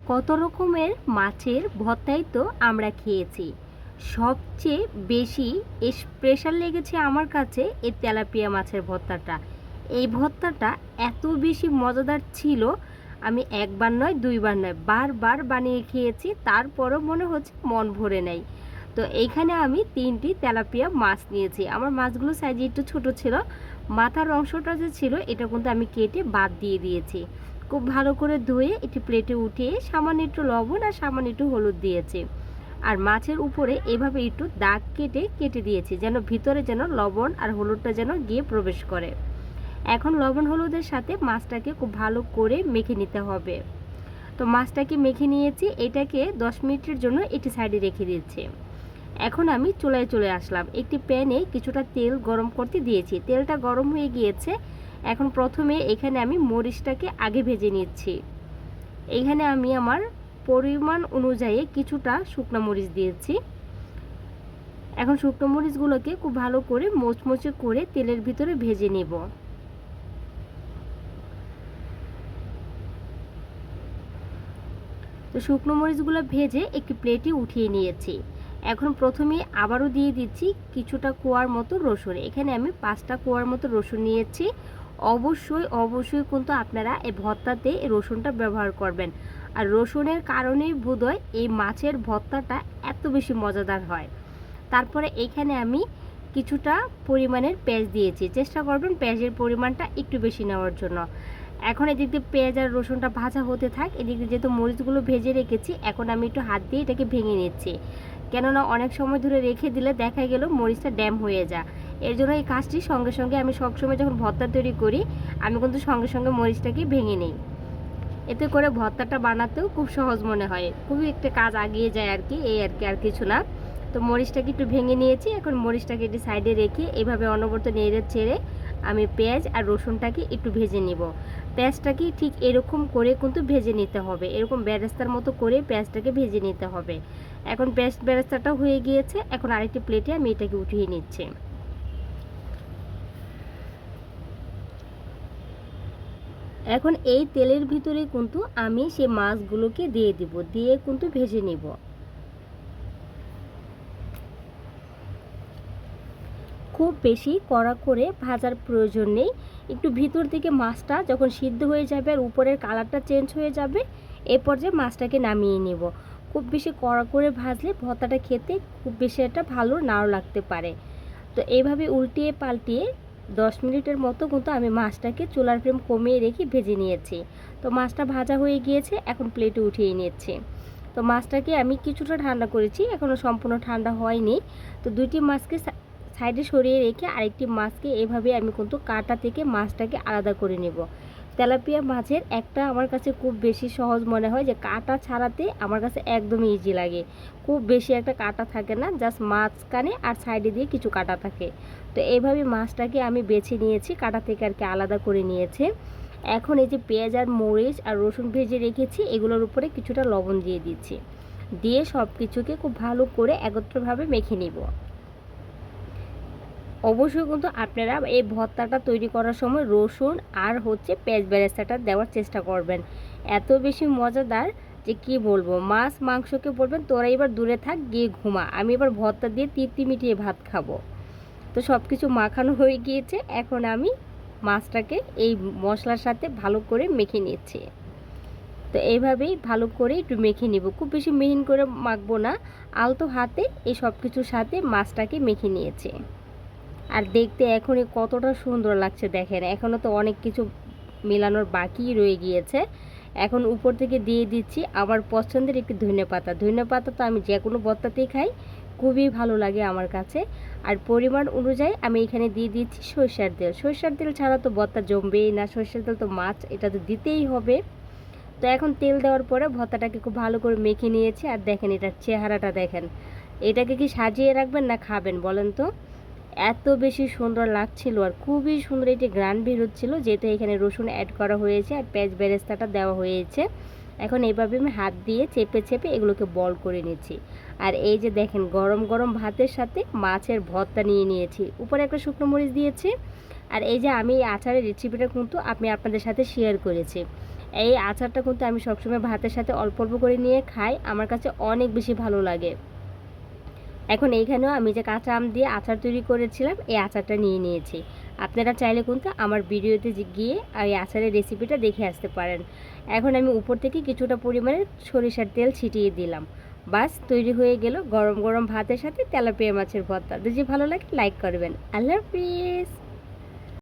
কত রকমের মাছের ভর্তাই তো আমরা খেয়েছি। সবচেয়ে বেশি স্পেশাল লেগেছে আমার কাছে এই তেলাপিয়া মাছের ভর্তাটা। এই ভর্তাটা এত বেশি মজাদার ছিল, আমি একবার নয় দুইবার নয় বারবার বানিয়ে খেয়েছি, তারপরও মনে হচ্ছে মন ভরে নেই। তো এইখানে আমি 3টি তেলাপিয়া মাছ নিয়েছি। আমার মাছগুলো সাইজে একটু ছোট ছিল, মাথার অংশটা যে ছিল এটা কিন্তু আমি কেটে বাদ দিয়ে দিয়েছি। খুব ভালো করে ধুয়ে একটি প্লেটে উঠিয়ে সামান্য একটু লবণ আর সামান্য একটু হলুদ দিয়েছি। আর মাছের উপরে এভাবে একটু দাগ কেটে কেটে দিয়েছি, যেন ভিতরে যেন লবণ আর হলুদটা যেন গিয়ে প্রবেশ করে। এখন লবণ হলুদের সাথে মাছটাকে খুব ভালো করে মেখে নিতে হবে। তো মাছটাকে মেখে নিয়েছি, এটাকে 10 মিনিটের জন্য এটি সাইডে রেখে দিচ্ছি। এখন আমি চুলায় চলে আসলাম। একটি প্যানে কিছুটা তেল গরম করতে দিয়েছি, তেলটা গরম হয়ে গিয়েছে। এখন প্রথমে এখানে আমি মরিচটাকে আগে ভেজে নিচ্ছি। এখানে আমি আমার পরিমাণ অনুযায়ী কিছুটা শুকনো মরিচ দিয়েছি। এখন শুকনো মরিচগুলোকে খুব ভালো করে মোচমোচে করে তেলের ভিতরে ভেজে নেব। তো শুকনো মরিচগুলো ভেজে একটি প্লেটে উঠিয়ে নিয়েছি। এখন প্রথমে আবারও দিয়ে দিচ্ছি কিছুটা কোয়ার মতো রসুন। এখানে আমি 5টা কোয়ার মতো রসুন নিয়েছি। অবশ্যই অবশ্যই কিন্তু আপনারা এই ভর্তাতে রসুনটা ব্যবহার করবেন। আর রসুনের কারণেই বোধহয় এই মাছের ভর্তাটা এত বেশি মজাদার হয়। তারপরে এখানে আমি কিছুটা পরিমাণের পেঁয়াজ দিয়েছি। চেষ্টা করবেন পেঁয়াজের পরিমাণটা একটু বেশি নেওয়ার জন্য। এখন এদিক দিয়ে পেঁয়াজ আর রসুনটা ভাজা হতে থাক। এদিক দিয়ে যেহেতু মরিচগুলো ভেজে রেখেছি, এখন আমি একটু হাত দিয়ে এটাকে ভেঙে নিচ্ছি। কেননা অনেক সময় ধরে রেখে দিলে দেখা গেল মরিচটা ড্যাম হয়ে যায়। এর জন্য এই কাজটি সঙ্গে সঙ্গে আমি সবসময় যখন ভর্তা তৈরি করি, আমি কিন্তু সঙ্গে সঙ্গে মরিচটাকে ভেঙে নিই। এতে করে ভর্তাটা বানাতেও খুব সহজ মনে হয়, খুবই একটা কাজ আগিয়ে যায় আর কি, এই আর কি, আর কিছু না। তো মরিচটাকে একটু ভেঙে নিয়েছি। এখন মরিচটাকে একটু সাইডে রেখে এভাবে অনবরত নেড়ে ছেড়ে আমি পেঁয়াজ আর রসুনটাকে একটু ভেজে নিব। পেঁয়াজটাকে ঠিক এরকম করে কিন্তু ভেজে নিতে হবে, এরকম বেরেস্তার মতো করে পেঁয়াজটাকে ভেজে নিতে হবে। এখন পেঁয়াজ বেরেস্তাটা হয়ে গিয়েছে, এখন আরেকটি প্লেটে আমি এটাকে উঠিয়ে নিচ্ছি। এখন এই তেলের ভিতরে কিন্তু আমি সেই মাছগুলোকে দিয়ে দিব, দিয়ে কিন্তু ভেজে নিব। খুব বেশি কড়া করে ভাজার প্রয়োজন নেই। একটু ভিতর থেকে মাছটা যখন সিদ্ধ হয়ে যাবে আর উপরের কালারটা চেঞ্জ হয়ে যাবে, এ পর্যায়ে মাছটাকে নামিয়ে নেব। খুব বেশি কড়া করে ভাজলে ভর্তাটা খেতে খুব বেশি একটা ভালো নাও লাগতে পারে। তো এইভাবে উল্টিয়ে পাল্টিয়ে 10 মিনিটের মতো কিন্তু আমি মাছটাকে চুলার ফ্লেম কমিয়ে রেখে ভেজে নিয়েছি। তো মাছটা ভাজা হয়ে গিয়েছে, এখন প্লেটে উঠিয়ে নিচ্ছি। তো মাছটাকে আমি কিছুটা ঠান্ডা করেছি, এখনও সম্পূর্ণ ঠান্ডা হয়নি। তো দুইটি মাছকে সাইডে সরিয়ে রেখে আরেকটি মাছকে এভাবে আমি কিন্তু কাঁটা থেকে মাছটাকে আলাদা করে নেব। তেলাপিয়া মাছের একটা আমার কাছে খুব বেশি সহজ মনে হয় যে কাঁটা ছাড়াতে আমার কাছে একদমই ইজি লাগে। খুব বেশি একটা কাঁটা থাকে না, জাস্ট মাঝখানে আর সাইডে দিয়ে কিছু কাঁটা থাকে। তো এইভাবে মাছটাকে আমি বেছে নিয়েছি, কাঁটা থেকে আর কি আলাদা করে নিয়েছে। এখন এই যে পেঁয়াজ আর মরিচ আর রসুন ভেজে রেখেছি, এগুলোর উপরে কিছুটা লবণ দিয়ে দিচ্ছি, দিয়ে সব কিছুকে খুব ভালো করে একত্রভাবে মেখে নিব। অবশ্যই কিন্তু আপনারা এই ভর্তাটা তৈরি করার সময় রসুন আর পেঁয়াজ বেরেস্তাটা দেওয়ার চেষ্টা করবেন। এত বেশি মজাদার যে কি বলবো, মাছ মাংসকে বলবেন তোরা এবার দূরে থাক, গিয়ে ঘুমা, আমি এবার ভর্তা দিয়ে তৃপ্তি মিটিয়ে ভাত খাবো। তো সব কিছু মাখানো হয়ে গিয়েছে, এখন আমি মাছটাকে এই মশলার সাথে ভালো করে মেখে নিচ্ছি। তো এইভাবেই ভালো করে একটু মেখে নিব, খুব বেশি মিহিন করে মাখবো না, আলতো হাতে এই সব কিছুর সাথে মাছটাকে মেখে নিয়েছে। আর দেখতে এখনই কতটা সুন্দর লাগছে দেখেন, এখনও তো অনেক কিছু মেলানোর বাকি রয়ে গিয়েছে। এখন উপর থেকে দিয়ে দিচ্ছি আমার পছন্দের একটি ধনেপাতা। ধনেপাতা তো আমি যে কোনো ভর্তাতেই খাই, খুবই ভালো লাগে আমার কাছে। আর পরিমাণ অনুযায়ী আমি এখানে দিয়ে দিচ্ছি সরষের তেল। সরষের তেল ছাড়া তো ভর্তা জমবেই না, সরষের তেল তো মাছ, এটা তো দিতেই হবে। তো এখন তেল দেওয়ার পরে ভর্তাটাকে খুব ভালো করে মেখে নিয়েছি। আর দেখেন এটার চেহারাটা দেখেন, এটাকে কি সাজিয়ে রাখবেন না খাবেন বলেন তো? এত বেশি সুন্দর লাগছিল আর খুবই সুন্দর একটি গ্রান বের হচ্ছিল, যেহেতু এখানে রসুন অ্যাড করা হয়েছে আর পেঁয়াজ বেরেস্তাটা দেওয়া হয়েছে। এখন এইভাবে আমি হাত দিয়ে চেপে চেপে এগুলোকে বল করে নিচ্ছি। আর এই যে দেখেন গরম গরম ভাতের সাথে মাছের ভর্তা নিয়ে নিয়েছি, উপরে একটা শুকনো মরিচ দিয়েছি। আর এই যে আমি এই আচারের রেসিপিটা কিন্তু আমি আপনাদের সাথে শেয়ার করেছি। এই আচারটা কিন্তু আমি সবসময় ভাতের সাথে অল্প অল্প করে নিয়ে খাই, আমার কাছে অনেক বেশি ভালো লাগে। এখন এইখানেও আমি যে কাঁচা আম দিয়ে আচার তৈরি করেছিলাম, এই আচারটা নিয়ে নিয়েছি। আপনারা চাইলে কিন্তু আমার ভিডিওতে গিয়ে এই আচারের রেসিপিটা দেখে আসতে পারেন। এখন আমি উপর থেকে কিছুটা পরিমাণে সরিষার তেল ছিটিয়ে দিলাম। বাস তৈরি হয়ে গেল গরম গরম ভাতের সাথে তেলাপিয়া মাছের ভর্তা। যদি ভালো লাগে লাইক করবেন। আল্লাহ হাফিজ।